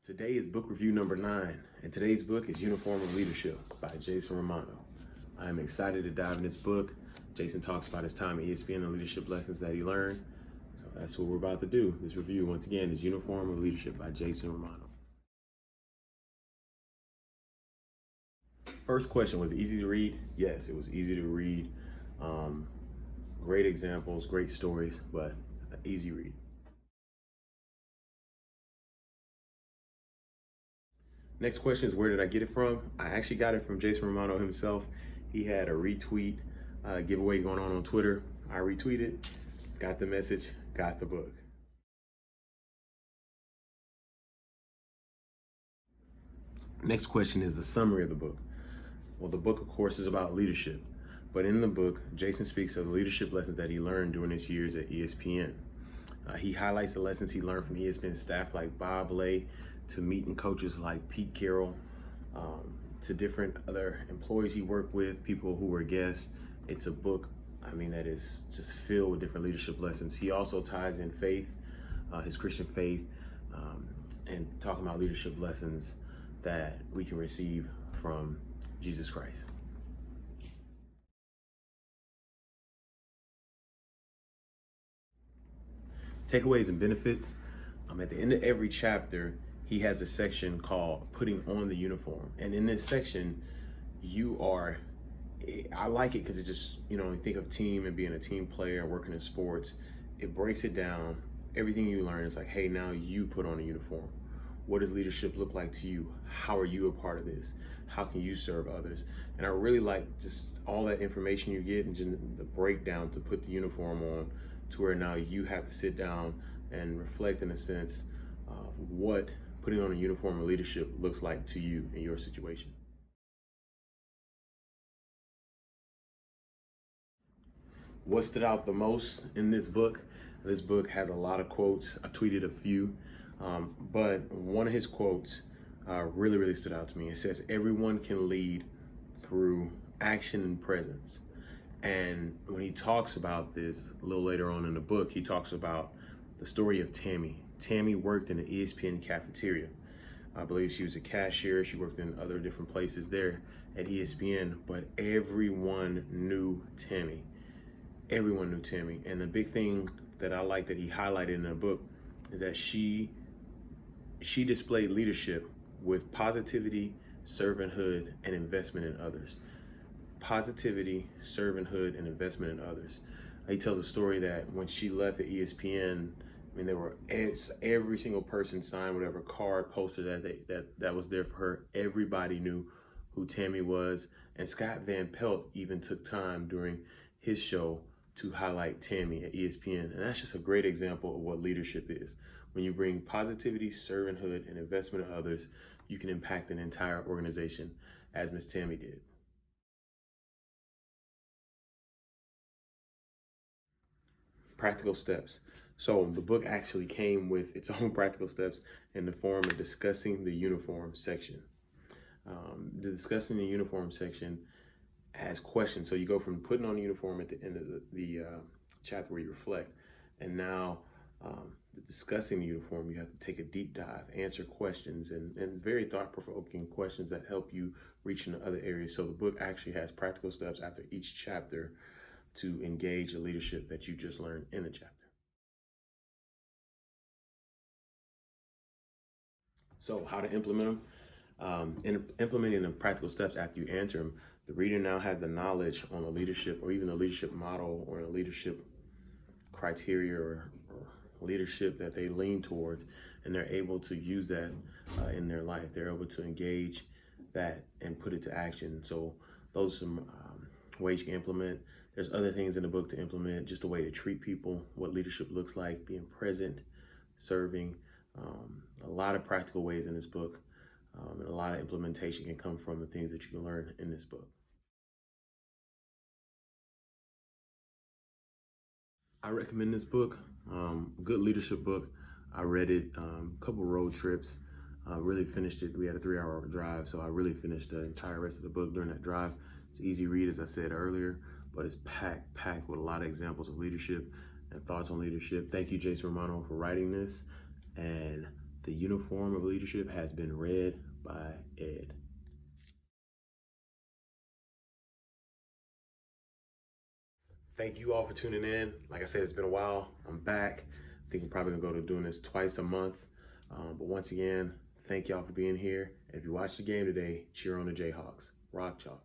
Today is book review number 9, and today's book is Uniform of Leadership by Jason Romano. I am excited to dive in this book. Jason talks about his time at ESPN and leadership lessons that he learned. So that's what we're about to do. This review, once again, is Uniform of Leadership by Jason Romano. First question, was it easy to read? Yes, it was easy to read. Great examples, great stories, but an easy read. Next question is, where did I get it from? I actually got it from Jason Romano himself. He had a retweet giveaway going on Twitter. I retweeted, got the message, got the book. Next question is the summary of the book. Well, the book, of course, is about leadership. But in the book, Jason speaks of the leadership lessons that he learned during his years at ESPN. He highlights the lessons he learned from ESPN staff like Bob Lay, to meeting coaches like Pete Carroll, to different other employees he worked with, people who were guests. It's a book, that is just filled with different leadership lessons. He also ties in faith, his Christian faith, and talking about leadership lessons that we can receive from Jesus Christ. Takeaways and benefits. At the end of every chapter, he has a section called Putting on the Uniform. And in this section, I like it because it just, you think of team and being a team player and working in sports. It breaks it down. Everything you learn is like, hey, now you put on a uniform. What does leadership look like to you? How are you a part of this? How can you serve others? And I really like just all that information you get and just the breakdown to put the uniform on, to where now you have to sit down and reflect in a sense of what putting on a uniform of leadership looks like to you in your situation. What stood out the most in this book? This book has a lot of quotes. I tweeted a few, but one of his quotes really stood out to me. It says, everyone can lead through action and presence. And when he talks about this a little later on in the book, he talks about the story of Tammy. Tammy worked in the ESPN cafeteria. I believe she was a cashier. She worked in other different places there at ESPN, but everyone knew Tammy. Everyone knew Tammy. And the big thing that I like that he highlighted in the book is that she displayed leadership with positivity, servanthood, and investment in others. Positivity, servanthood, and investment in others. He tells a story that when she left at ESPN, there were every single person signed whatever card, poster that was there for her. Everybody knew who Tammy was, and Scott Van Pelt even took time during his show to highlight Tammy at ESPN. And that's just a great example of what leadership is. When you bring positivity, servanthood, and investment in others, you can impact an entire organization, as Miss Tammy did. Practical steps. So the book actually came with its own practical steps in the form of discussing the uniform section. The discussing the uniform section has questions. So you go from putting on the uniform at the end of the chapter where you reflect, and now the discussing the uniform, you have to take a deep dive, answer questions, and very thought-provoking questions that help you reach into other areas. So the book actually has practical steps after each chapter to engage the leadership that you just learned in the chapter. So how to implement them? In implementing the practical steps after you answer them, the reader now has the knowledge on a leadership, or even a leadership model, or a leadership criteria, or leadership that they lean towards, and they're able to use that in their life. They're able to engage that and put it to action. So those are some ways you can implement. There's other things in the book to implement, just a way to treat people, what leadership looks like, being present, serving, a lot of practical ways in this book, and a lot of implementation can come from the things that you can learn in this book. I recommend this book, good leadership book. I read it a couple road trips, really finished it. We had a 3-hour drive, so I really finished the entire rest of the book during that drive. It's an easy read, as I said earlier, but it's packed with a lot of examples of leadership and thoughts on leadership. Thank you, Jason Romano, for writing this, and The Uniform of Leadership has been read by Ed. Thank you all for tuning in. Like I said, it's been a while. I'm back. I think I'm probably gonna go to doing this twice a month. But once again, thank y'all for being here. If you watched the game today, cheer on the Jayhawks. Rock chalk.